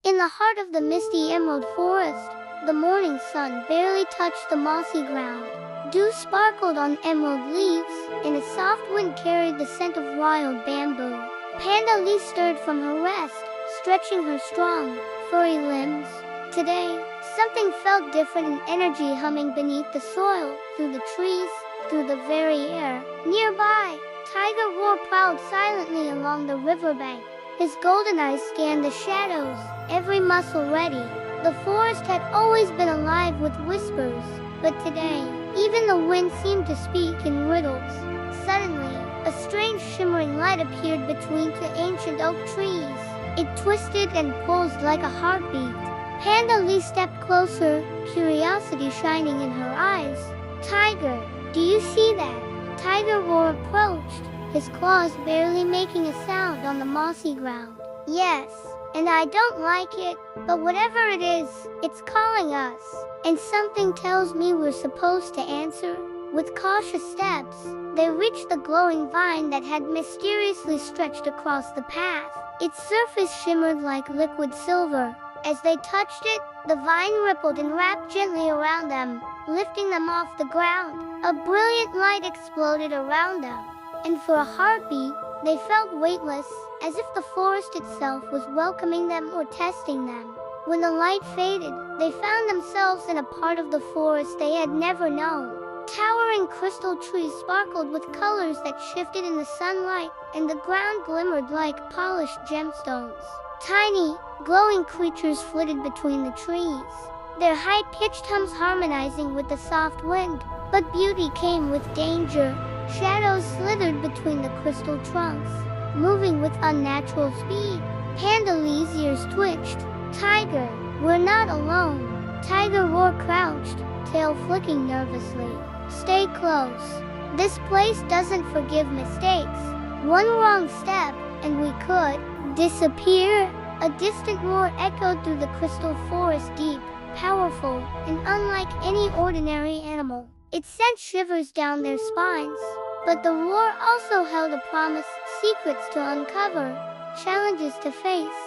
In the heart of the misty emerald forest, the morning sun barely touched the mossy ground. Dew sparkled on emerald leaves, and a soft wind carried the scent of wild bamboo. Panda stirred from her rest, stretching her strong, furry limbs. Today, something felt different, an energy humming beneath the soil, through the trees, through the very air. Nearby, Tiger Roar prowled silently along the riverbank. His golden eyes scanned the shadows, every muscle ready. The forest had always been alive with whispers, but today, even the wind seemed to speak in riddles. Suddenly, a strange shimmering light appeared between two ancient oak trees. It twisted and pulsed like a heartbeat. Panda stepped closer, curiosity shining in her eyes. "Tiger, do you see that?" Tiger Roar approached, his claws barely making a sound on the mossy ground. "Yes, and I don't like it, but whatever it is, it's calling us. And something tells me we're supposed to answer." With cautious steps, they reached the glowing vine that had mysteriously stretched across the path. Its surface shimmered like liquid silver. As they touched it, the vine rippled and wrapped gently around them, lifting them off the ground. A brilliant light exploded around them, and for a heartbeat, they felt weightless, as if the forest itself was welcoming them or testing them. When the light faded, they found themselves in a part of the forest they had never known. Towering crystal trees sparkled with colors that shifted in the sunlight, and the ground glimmered like polished gemstones. Tiny, glowing creatures flitted between the trees, their high-pitched hums harmonizing with the soft wind. But beauty came with danger. Shadows slithered between the crystal trunks, moving with unnatural speed. Panda's ears twitched. "Tiger, we're not alone." Tiger Roar crouched, tail flicking nervously. "Stay close. This place doesn't forgive mistakes. One wrong step, and we could disappear." A distant roar echoed through the crystal forest, deep, powerful, and unlike any ordinary animal. It sent shivers down their spines. But the roar also held a promise, secrets to uncover, challenges to face,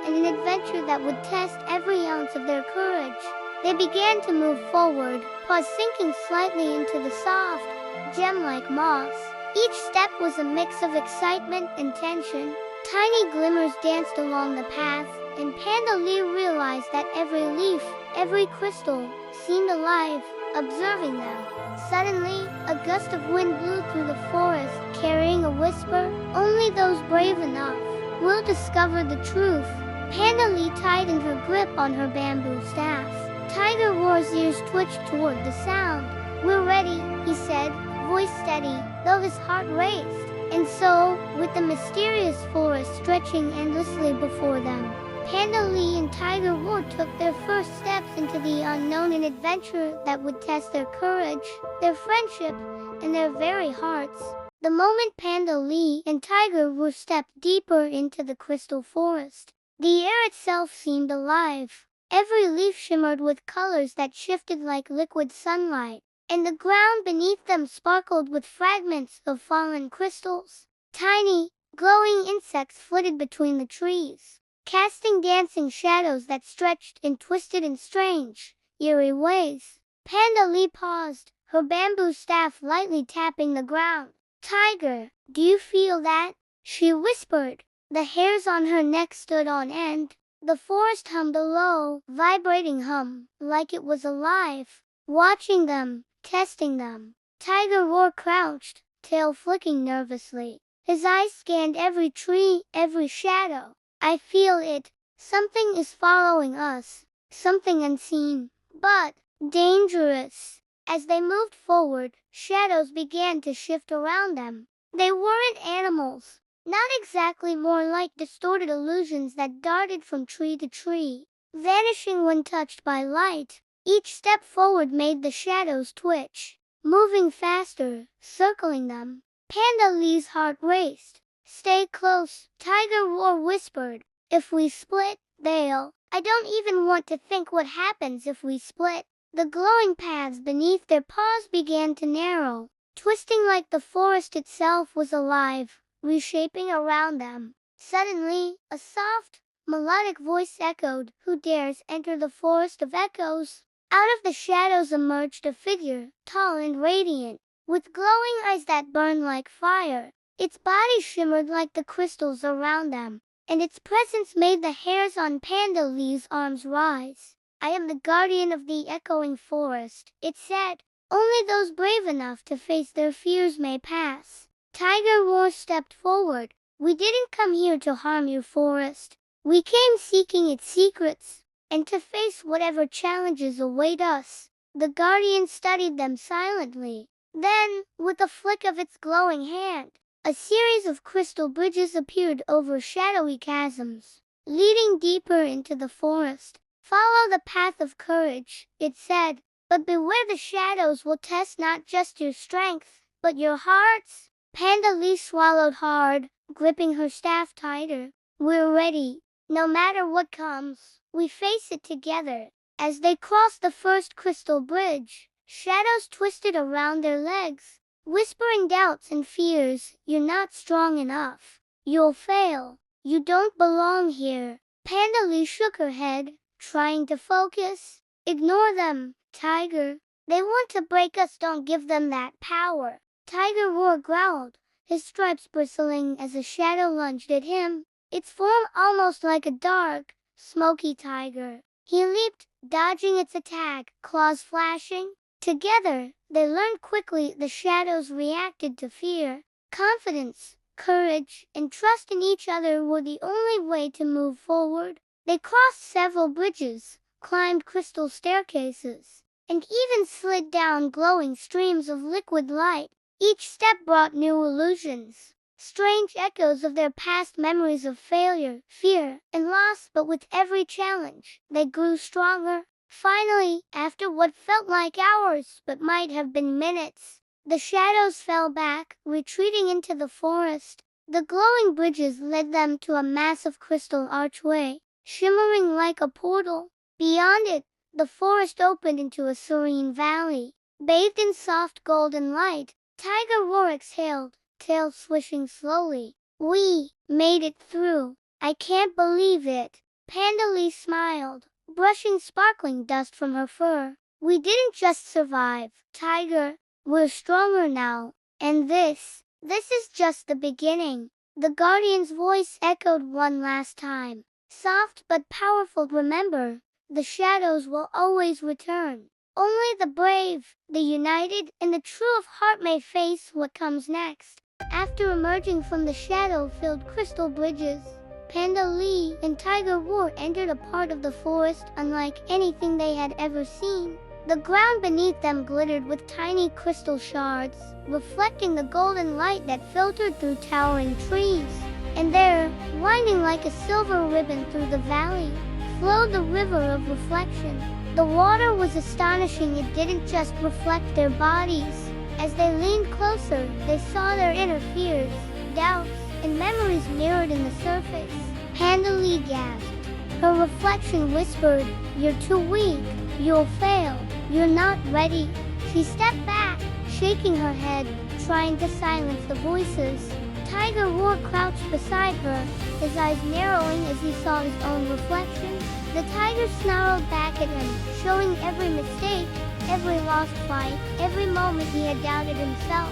and an adventure that would test every ounce of their courage. They began to move forward, paws sinking slightly into the soft, gem-like moss. Each step was a mix of excitement and tension. Tiny glimmers danced along the path, and Panda realized that every leaf, every crystal, seemed alive, observing them. Suddenly, a gust of wind blew through the forest, carrying a whisper. "Only those brave enough will discover the truth." Panda tightened her grip on her bamboo staff. Tiger Roar's ears twitched toward the sound. "We're ready," he said, voice steady, though his heart raced. And so, with the mysterious forest stretching endlessly before them, Panda and Tiger Roar took their first steps into the unknown, an adventure that would test their courage, their friendship, and their very hearts. The moment Panda and Tiger Roar stepped deeper into the crystal forest, the air itself seemed alive. Every leaf shimmered with colors that shifted like liquid sunlight, and the ground beneath them sparkled with fragments of fallen crystals. Tiny, glowing insects flitted between the trees, casting dancing shadows that stretched and twisted in strange, eerie ways. Panda paused, her bamboo staff lightly tapping the ground. "Tiger, do you feel that?" she whispered. The hairs on her neck stood on end. The forest hummed a low, vibrating hum, like it was alive, watching them, testing them. Tiger Roar crouched, tail flicking nervously. His eyes scanned every tree, every shadow. "I feel it. Something is following us. Something unseen, but dangerous." As they moved forward, shadows began to shift around them. They weren't animals. Not exactly, more like distorted illusions that darted from tree to tree, vanishing when touched by light. Each step forward made the shadows twitch, moving faster, circling them. Panda's heart raced. "Stay close," Tiger Roar whispered. "If we split, they'll..." "I don't even want to think what happens if we split." The glowing paths beneath their paws began to narrow, twisting like the forest itself was alive, reshaping around them. Suddenly, a soft, Melodic voice echoed, "Who dares enter the forest of echoes?" Out of the shadows emerged a figure, tall and radiant, with glowing eyes that burned like fire. Its body shimmered like the crystals around them, and its presence made the hairs on Panda Lee's arms rise. "I am the guardian of the echoing forest," it said. "Only those brave enough to face their fears may pass." Tiger Roar stepped forward. "We didn't come here to harm your forest. We came seeking its secrets, and to face whatever challenges await us." The guardian studied them silently. Then, with a flick of its glowing hand, a series of crystal bridges appeared over shadowy chasms, leading deeper into the forest. "Follow the path of courage," it said, "but beware the shadows will test not just your strength, but your hearts." Panda Lee swallowed hard, gripping her staff tighter. "We're ready. No matter what comes, we face it together." As they crossed the first crystal bridge, shadows twisted around their legs, whispering doubts and fears. "You're not strong enough. You'll fail. You don't belong here." Panda Lee shook her head, trying to focus. "Ignore them, Tiger. They want to break us. Don't give them that power." Tiger Roar growled, his stripes bristling as a shadow lunged at him, its form almost like a dark, smoky tiger. He leaped, dodging its attack, claws flashing. Together, they learned quickly the shadows reacted to fear. Confidence, courage, and trust in each other were the only way to move forward. They crossed several bridges, climbed crystal staircases, and even slid down glowing streams of liquid light. Each step brought new illusions, strange echoes of their past memories of failure, fear, and loss. But with every challenge, they grew stronger. Finally, after what felt like hours but might have been minutes, the shadows fell back, retreating into the forest. The glowing bridges led them to a massive crystal archway, shimmering like a portal. Beyond it, the forest opened into a serene valley, bathed in soft golden light. Tiger Roar exhaled, tail swishing slowly. "We made it through. I can't believe it." Panda Lee smiled, brushing sparkling dust from her fur. "We didn't just survive, Tiger. We're stronger now. And this is just the beginning." The guardian's voice echoed one last time, soft but powerful. "Remember, the shadows will always return. Only the brave, the united, and the true of heart may face what comes next." After emerging from the shadow-filled crystal bridges, Panda Lee and Tiger Roar entered a part of the forest unlike anything they had ever seen. The ground beneath them glittered with tiny crystal shards, reflecting the golden light that filtered through towering trees. And there, winding like a silver ribbon through the valley, flowed the river of reflection. The water was astonishing. It didn't just reflect their bodies. As they leaned closer, they saw their inner fears, doubts, and memories mirrored in the surface. Panda Lee gasped. Her reflection whispered, "You're too weak. You'll fail. You're not ready." She stepped back, shaking her head, trying to silence the voices. Tiger Roar crouched beside her, his eyes narrowing as he saw his own reflection. The tiger snarled back at him, showing every mistake, every lost fight, every moment he had doubted himself.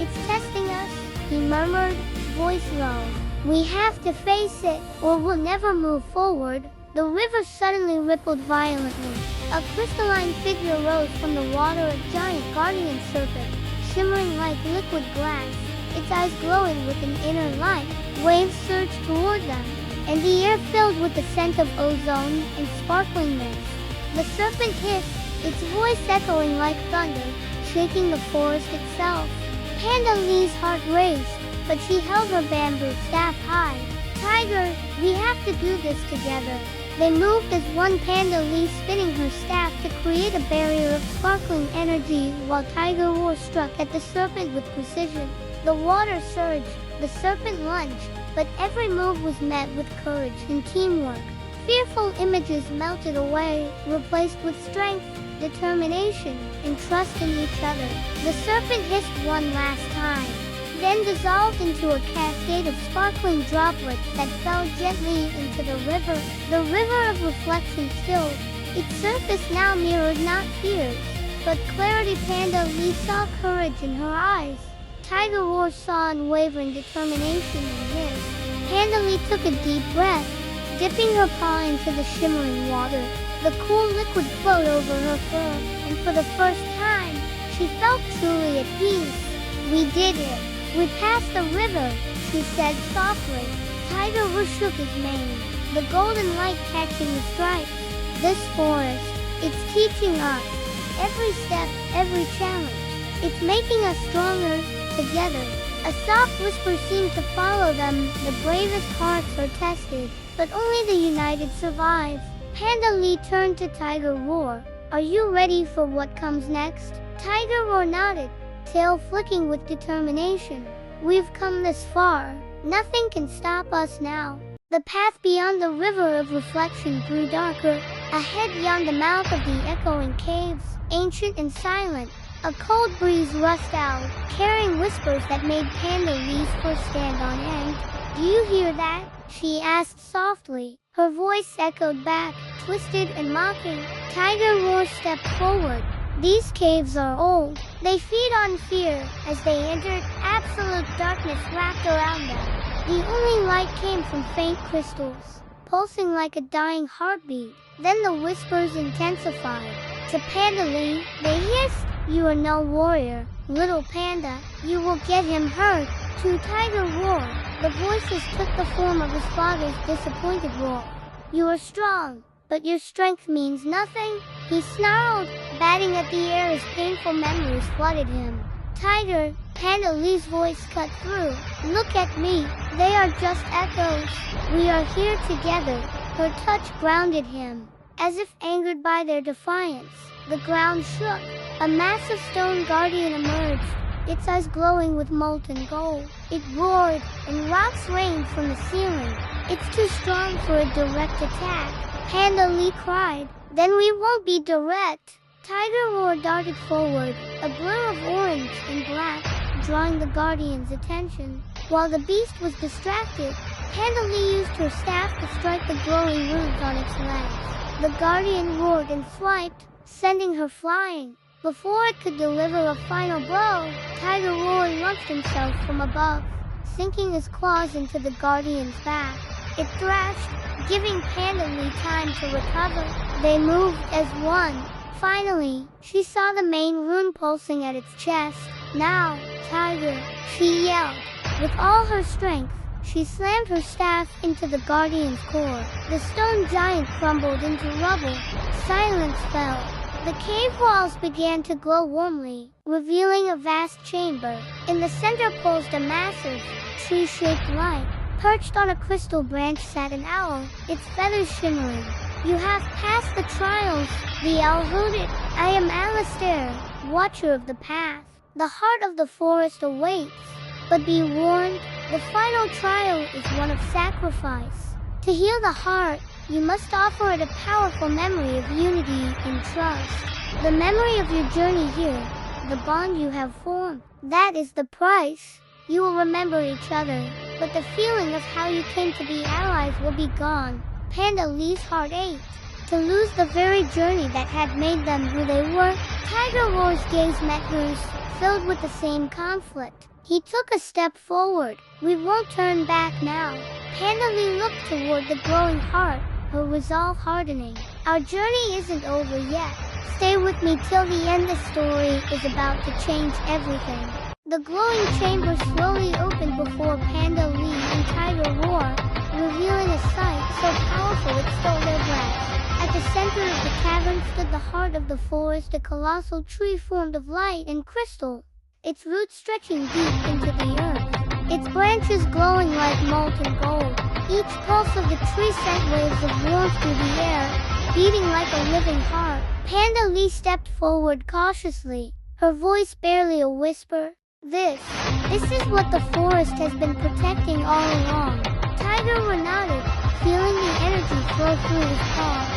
"It's testing us," he murmured, voice low. "We have to face it, or we'll never move forward." The river suddenly rippled violently. A crystalline figure rose from the water, a giant guardian serpent, shimmering like liquid glass, its eyes glowing with an inner light. Waves surged toward them, and the air filled with the scent of ozone and sparkling mist. The serpent hissed, its voice echoing like thunder, shaking the forest itself. Panda Lee's heart raced, but she held her bamboo staff high. "Tiger, we have to do this together." They moved as one, Panda Lee spinning her staff to create a barrier of sparkling energy, while Tiger Roar struck at the serpent with precision. The water surged, the serpent lunged, but every move was met with courage and teamwork. Fearful images melted away, replaced with strength, determination, and trust in each other. The serpent hissed one last time. then dissolved into a cascade of sparkling droplets that fell gently into the river. The river of reflection stilled. Its surface now mirrored not fears, but clarity. Panda Lee saw courage in her eyes. Tiger Roar saw unwavering determination in his. Panda Lee took a deep breath, dipping her paw into the shimmering water. The cool liquid flowed over her fur, and for the first time, she felt truly at peace. "We did it. We passed the river," she said softly. Tiger Roar shook his mane, the golden light catching the stripes. "This forest, it's teaching us. Every step, every challenge. It's making us stronger, together." A soft whisper seemed to follow them. "The bravest hearts are tested, but only the united survive." Panda Lee turned to Tiger Roar. "Are you ready for what comes next?" Tiger Roar nodded, tail flicking with determination. "We've come this far. Nothing can stop us now." The path beyond the river of reflection grew darker. Ahead yawned the mouth of the echoing caves, ancient and silent. A cold breeze rushed out, carrying whispers that made Panda Lee's fur stand on end. "Do you hear that?" she asked softly. Her voice echoed back, twisted and mocking. Tiger Roar stepped forward. "These caves are old. They feed on fear." As they entered, absolute darkness wrapped around them. The only light came from faint crystals, pulsing like a dying heartbeat. Then the whispers intensified. To Panda Lee, they hissed, "You are no warrior, little panda. You will get him hurt." To Tiger Roar, the voices took the form of his father's disappointed roar. "You are strong, but your strength means nothing," he snarled, batting at the air as painful memories flooded him. "Tiger," Panda Lee's voice cut through, "look at me. They are just echoes. We are here together." Her touch grounded him. As if angered by their defiance, the ground shook. A massive stone guardian emerged, its eyes glowing with molten gold. It roared, and rocks rained from the ceiling. "It's too strong for a direct attack," Panda Lee cried. "Then we won't be direct." Tiger Roar darted forward, a blur of orange and black, drawing the guardian's attention. While the beast was distracted, Panda Lee used her staff to strike the glowing roots on its legs. The guardian roared and swiped, sending her flying. Before it could deliver a final blow, Tiger Roar launched himself from above, sinking his claws into the guardian's back. It thrashed, giving Panda Lee time to recover. They moved as one. Finally, she saw the main rune pulsing at its chest. "Now, Tiger," she yelled. With all her strength, she slammed her staff into the guardian's core. The stone giant crumbled into rubble. Silence fell. The cave walls began to glow warmly, revealing a vast chamber. In the center pulsed a massive, tree-shaped light. Perched on a crystal branch sat an owl, its feathers shimmering. "You have passed the trials," the owl hooted. "I am Alistair, watcher of the path. The heart of the forest awaits. But be warned, the final trial is one of sacrifice. To heal the heart, you must offer it a powerful memory of unity and trust. The memory of your journey here, the bond you have formed. That is the price. You will remember each other, but the feeling of how you came to be allies will be gone." Panda Lee's heart ached. To lose the very journey that had made them who they were. Tiger Roar's gaze met hers, filled with the same conflict. He took a step forward. "We won't turn back now." Panda Lee looked toward the glowing heart, her resolve hardening. "Our journey isn't over yet. Stay with me till the end. The story is about to change everything." The glowing chamber slowly opened before Panda Lee and Tiger Roar, revealing a sight so powerful it stole their breath. At the center of the cavern stood the heart of the forest, a colossal tree formed of light and crystal, its roots stretching deep into the earth, its branches glowing like molten gold. Each pulse of the tree sent waves of warmth through the air, beating like a living heart. Panda Lee stepped forward cautiously, her voice barely a whisper. This is what the forest has been protecting all along." Tiger Roar nodded, feeling the energy flow through his paws.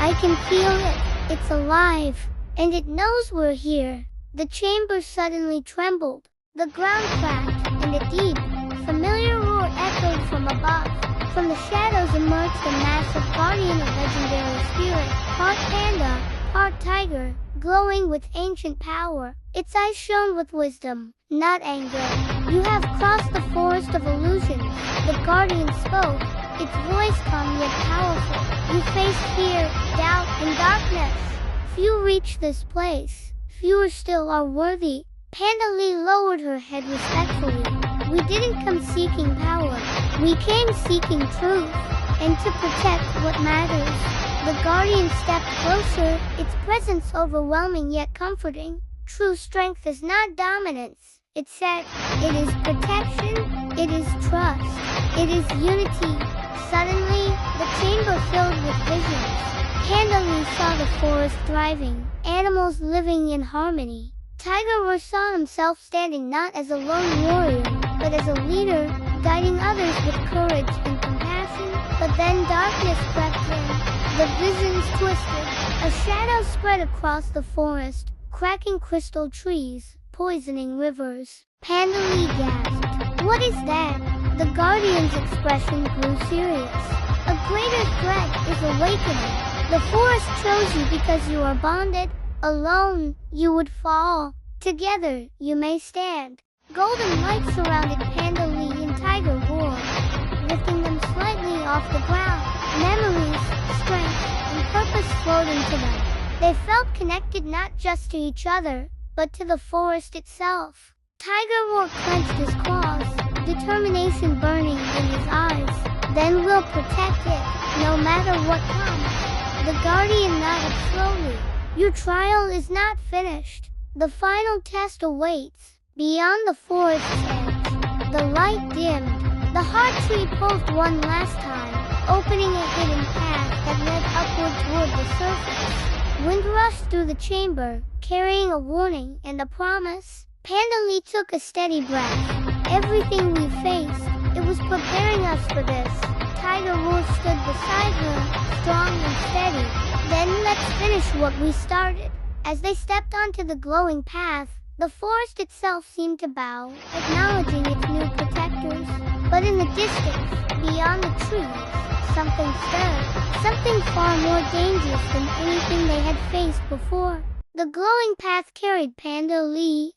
"I can feel it. It's alive, and it knows we're here." The chamber suddenly trembled. The ground cracked, and a deep, familiar roar echoed from above. From the shadows emerged a massive guardian of legendary spirit, part panda, part tiger, glowing with ancient power. Its eyes shone with wisdom, not anger. "You have crossed the forest of illusions," the guardian spoke, its voice calm yet powerful. "You faced fear, doubt, and darkness. Few reach this place. Fewer still are worthy." Panda lowered her head respectfully. "We didn't come seeking power. We came seeking truth, and to protect what matters." The guardian stepped closer, its presence overwhelming yet comforting. "True strength is not dominance," it said. "It is protection, it is trust, it is unity." Suddenly, the chamber filled with visions. Panda saw the forest thriving, animals living in harmony. Tiger saw himself standing not as a lone warrior, but as a leader, guiding others with courage and compassion. But then darkness crept in. The visions twisted. A shadow spread across the forest, cracking crystal trees, poisoning rivers. Panda gasped. "What is that?" The guardian's expression grew serious. "A greater threat is awakening. The forest chose you because you are bonded. Alone, you would fall. Together, you may stand." Golden light surrounded Panda and Tiger Roar, lifting them slightly off the ground. Memories, strength, and purpose flowed into them. They felt connected not just to each other, but to the forest itself. Tiger Roar clenched his claws, determination burning in his eyes. "Then we'll protect it, no matter what comes." The guardian nodded slowly. "Your trial is not finished. The final test awaits." Beyond the forest's edge, the light dimmed. The heart tree pulsed one last time, opening a hidden path that led upward toward the surface. Wind rushed through the chamber, carrying a warning and a promise. Panda took a steady breath. "Everything we faced, it was preparing us for this." Tiger stood beside her, strong and steady. "Then let's finish what we started." As they stepped onto the glowing path, the forest itself seemed to bow, acknowledging its new protectors. But in the distance, beyond the trees, something stirred. Something far more dangerous than anything they had faced before. The glowing path carried Panda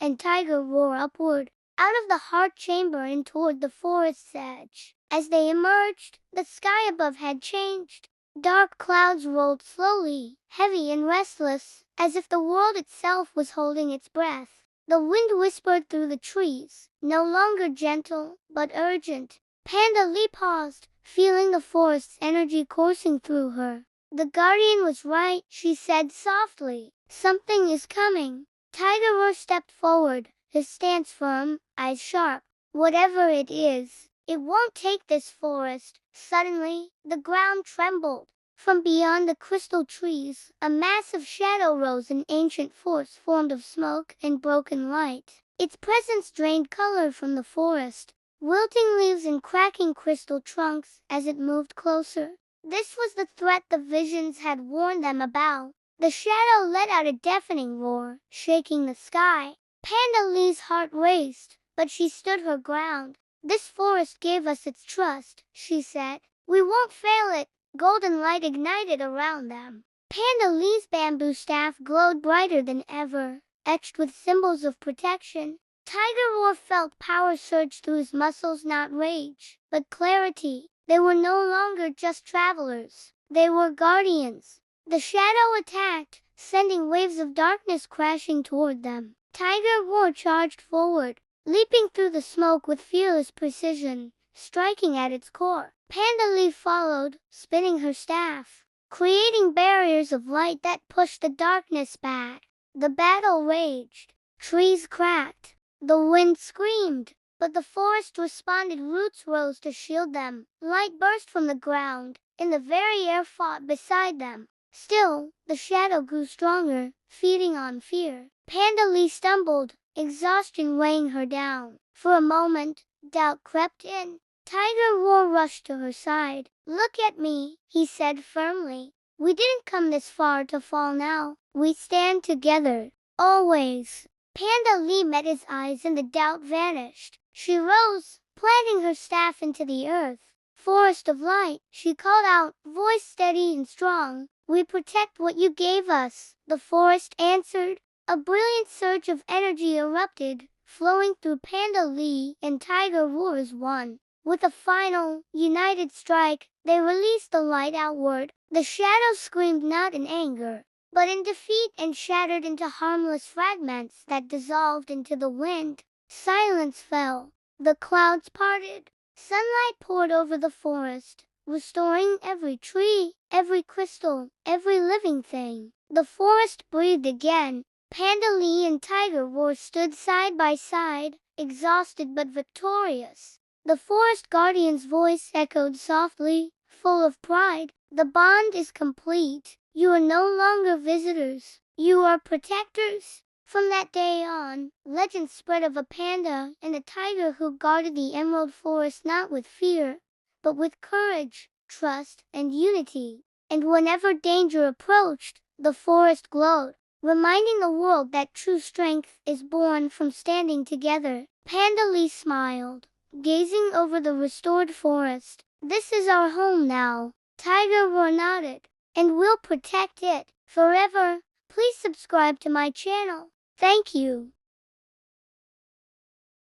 and Tiger upward, out of the heart chamber and toward the forest's edge. As they emerged, the sky above had changed. Dark clouds rolled slowly, heavy and restless, as if the world itself was holding its breath. The wind whispered through the trees, no longer gentle, but urgent. Panda paused, feeling the forest's energy coursing through her. "The guardian was right," she said softly. "Something is coming." Tiger stepped forward, his stance firm, eyes sharp. "Whatever it is, it won't take this forest." Suddenly, the ground trembled. From beyond the crystal trees, a massive shadow rose, an ancient force formed of smoke and broken light. Its presence drained color from the forest, wilting leaves and cracking crystal trunks as it moved closer. This was the threat the visions had warned them about. The shadow let out a deafening roar, shaking the sky. Panda heart raced, but she stood her ground. "This forest gave us its trust," she said. "We won't fail it." Golden light ignited around them. Panda bamboo staff glowed brighter than ever, etched with symbols of protection. Tiger felt power surge through his muscles, not rage, but clarity. They were no longer just travelers. They were guardians. The shadow attacked, sending waves of darkness crashing toward them. Tiger charged forward, leaping through the smoke with fearless precision, striking at its core. Panda followed, spinning her staff, creating barriers of light that pushed the darkness back. The battle raged. Trees cracked. The wind screamed. But the forest responded. Roots rose to shield them. Light burst from the ground, and the very air fought beside them. Still, the shadow grew stronger, feeding on fear. Panda stumbled, exhaustion weighing her down. For a moment, doubt crept in. Tiger rushed to her side. "Look at me," he said firmly. "We didn't come this far to fall now. We stand together, always." Panda Lee met his eyes and the doubt vanished. She rose, planting her staff into the earth. Forest of light, she called out, voice steady and strong. We protect what you gave us, the forest answered. A brilliant surge of energy erupted, flowing through Panda Lee and Tiger Roar as one. With a final, united strike, they released the light outward. The shadows screamed not in anger, but in defeat, and shattered into harmless fragments that dissolved into the wind. Silence fell. The clouds parted. Sunlight poured over the forest, restoring every tree, every crystal, every living thing. The forest breathed again. Panda Lee and Tiger Roar stood side by side, exhausted but victorious. The forest guardian's voice echoed softly, full of pride. The bond is complete. You are no longer visitors. You are protectors. From that day on, legends spread of a panda and a tiger who guarded the emerald forest not with fear, but with courage, trust, and unity. And whenever danger approached, the forest glowed, reminding the world that true strength is born from standing together. Panda Lee smiled, gazing over the restored forest. This is our home now. Tiger Roar nodded, and we'll protect it forever. Please subscribe to my channel. Thank you.